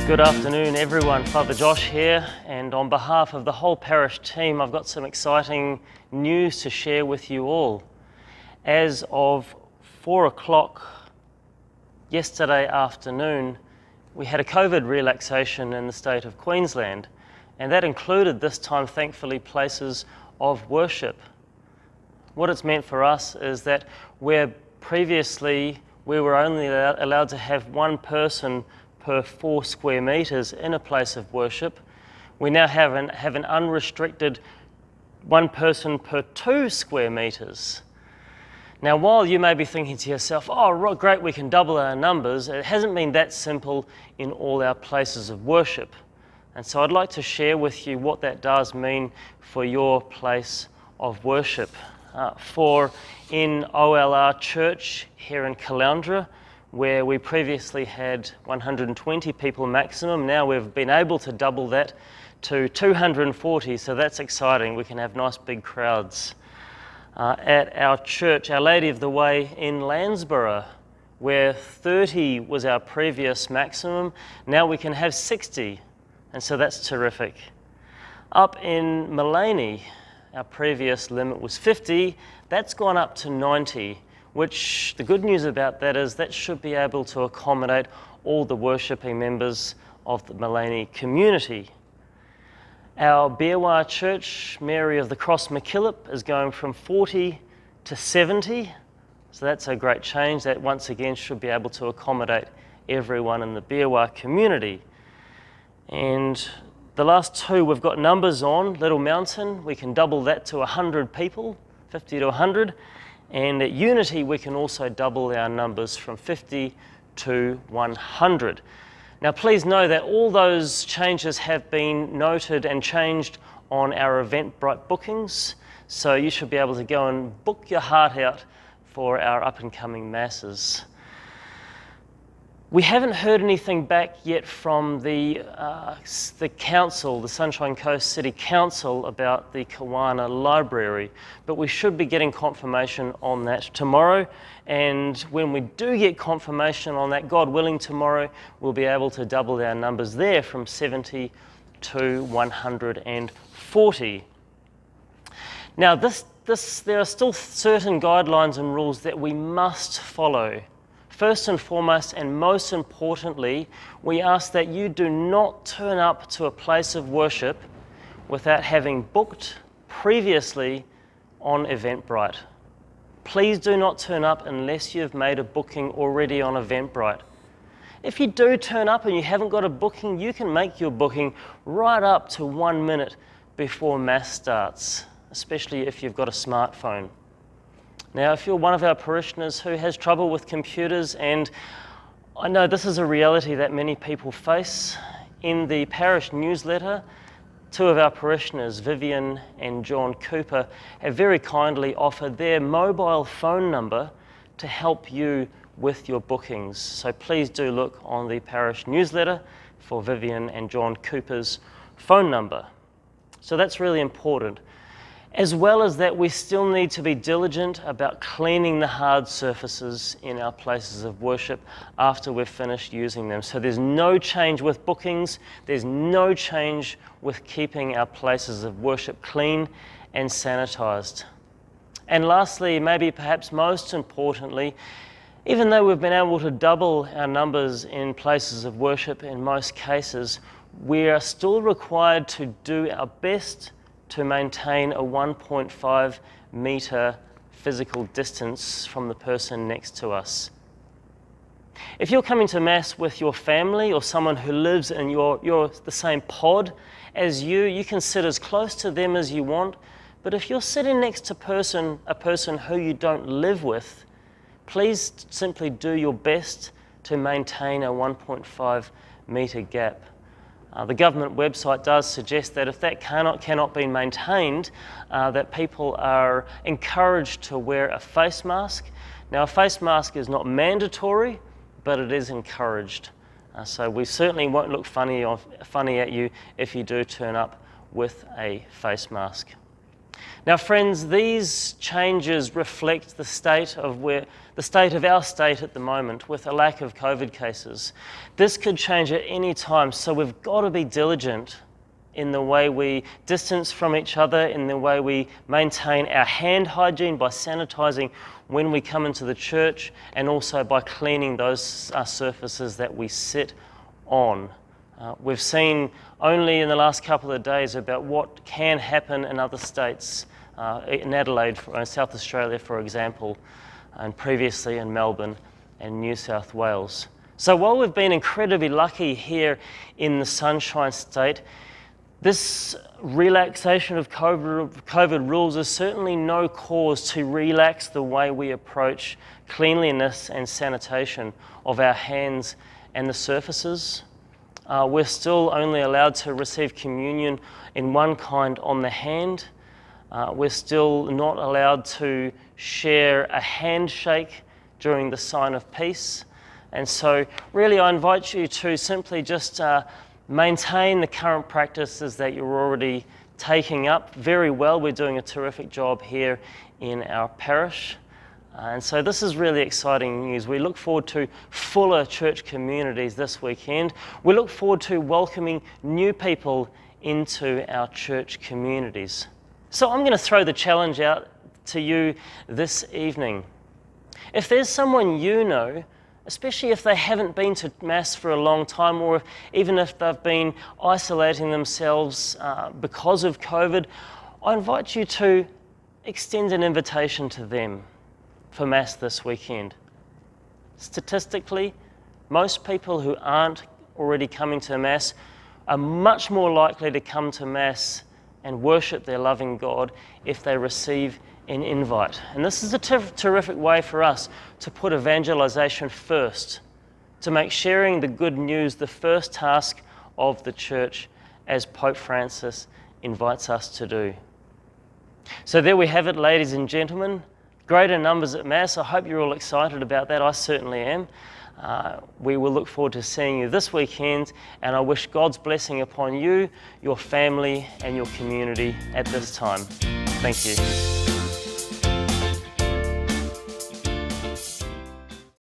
Good afternoon everyone, Father Josh here, and on behalf of the whole parish team I've got some exciting news to share with you all. As of 4 o'clock yesterday afternoon, we had a COVID relaxation in the state of Queensland, and that included this time thankfully places of worship. What it's meant for us is that where previously we were only allowed to have one person per 4 square metres in a place of worship, we now have an unrestricted one person per 2 square metres. Now, while you may be thinking to yourself, oh great, we can double our numbers, it hasn't been that simple in all our places of worship. And so I'd like to share with you what that does mean for your place of worship. For in OLR Church here in Caloundra, where we previously had 120 people maximum, now we've been able to double that to 240, so that's exciting. We can have nice big crowds. At our church, Our Lady of the Way in Landsborough, where 30 was our previous maximum, now we can have 60, and so that's terrific. Up in Mullaney, our previous limit was 50, that's gone up to 90. Which the good news about that is that should be able to accommodate all the worshipping members of the Mullaney community. Our Beerwah Church, Mary of the Cross MacKillop, is going from 40 to 70, so that's a great change. That once again should be able to accommodate everyone in the Beerwah community. And the last two we've got numbers on. Little Mountain, we can double that to 100 people, 50 to 100. And at Unity, we can also double our numbers from 50 to 100. Now, please know that all those changes have been noted and changed on our Eventbrite bookings, so you should be able to go and book your heart out for our up-and-coming masses. We haven't heard anything back yet from the council, the Sunshine Coast City Council, about the Kawana Library, but we should be getting confirmation on that tomorrow. And when we do get confirmation on that, God willing, tomorrow we'll be able to double our numbers there from 70 to 140. Now, there are still certain guidelines and rules that we must follow. First and foremost, and most importantly, we ask that you do not turn up to a place of worship without having booked previously on Eventbrite. Please do not turn up unless you've made a booking already on Eventbrite. If you do turn up and you haven't got a booking, you can make your booking right up to 1 minute before Mass starts, especially if you've got a smartphone. Now, if you're one of our parishioners who has trouble with computers, and I know this is a reality that many people face, in the parish newsletter, 2 of our parishioners, Vivian and John Cooper, have very kindly offered their mobile phone number to help you with your bookings. So please do look on the parish newsletter for Vivian and John Cooper's phone number. So that's really important. As well as that, we still need to be diligent about cleaning the hard surfaces in our places of worship after we've finished using them. So there's no change with bookings, there's no change with keeping our places of worship clean and sanitized. And lastly, maybe perhaps most importantly, even though we've been able to double our numbers in places of worship in most cases, we are still required to do our best to maintain a 1.5 metre physical distance from the person next to us. If you're coming to Mass with your family or someone who lives in the same pod as you can sit as close to them as you want, but if you're sitting next to a person who you don't live with, please simply do your best to maintain a 1.5 metre gap. The government website does suggest that if that cannot be maintained, that people are encouraged to wear a face mask. Now, a face mask is not mandatory, but it is encouraged. So we certainly won't look funny at you if you do turn up with a face mask. Now, friends, these changes reflect the state of our state at the moment, with a lack of COVID cases. This could change at any time, so we've got to be diligent in the way we distance from each other, in the way we maintain our hand hygiene by sanitizing when we come into the church, and also by cleaning those surfaces that we sit on. We've seen only in the last couple of days about what can happen in other states, in Adelaide, South Australia, for example, and previously in Melbourne and New South Wales. So while we've been incredibly lucky here in the Sunshine State, this relaxation of COVID rules is certainly no cause to relax the way we approach cleanliness and sanitation of our hands and the surfaces. We're still only allowed to receive communion in one kind on the hand. We're still not allowed to share a handshake during the sign of peace. And so really I invite you to simply just maintain the current practices that you're already taking up very well. We're doing a terrific job here in our parish. And so this is really exciting news. We look forward to fuller church communities this weekend. We look forward to welcoming new people into our church communities. So I'm going to throw the challenge out to you this evening. If there's someone you know, especially if they haven't been to Mass for a long time, or even if they've been isolating themselves because of COVID, I invite you to extend an invitation to them for Mass this weekend. Statistically, most people who aren't already coming to Mass are much more likely to come to Mass and worship their loving God if they receive an invite. And this is a terrific way for us to put evangelization first, to make sharing the good news the first task of the church, as Pope Francis invites us to do. So there we have it, ladies and gentlemen. Greater numbers at Mass. I hope you're all excited about that. I certainly am. We will look forward to seeing you this weekend, and I wish God's blessing upon you, your family, and your community at this time. Thank you.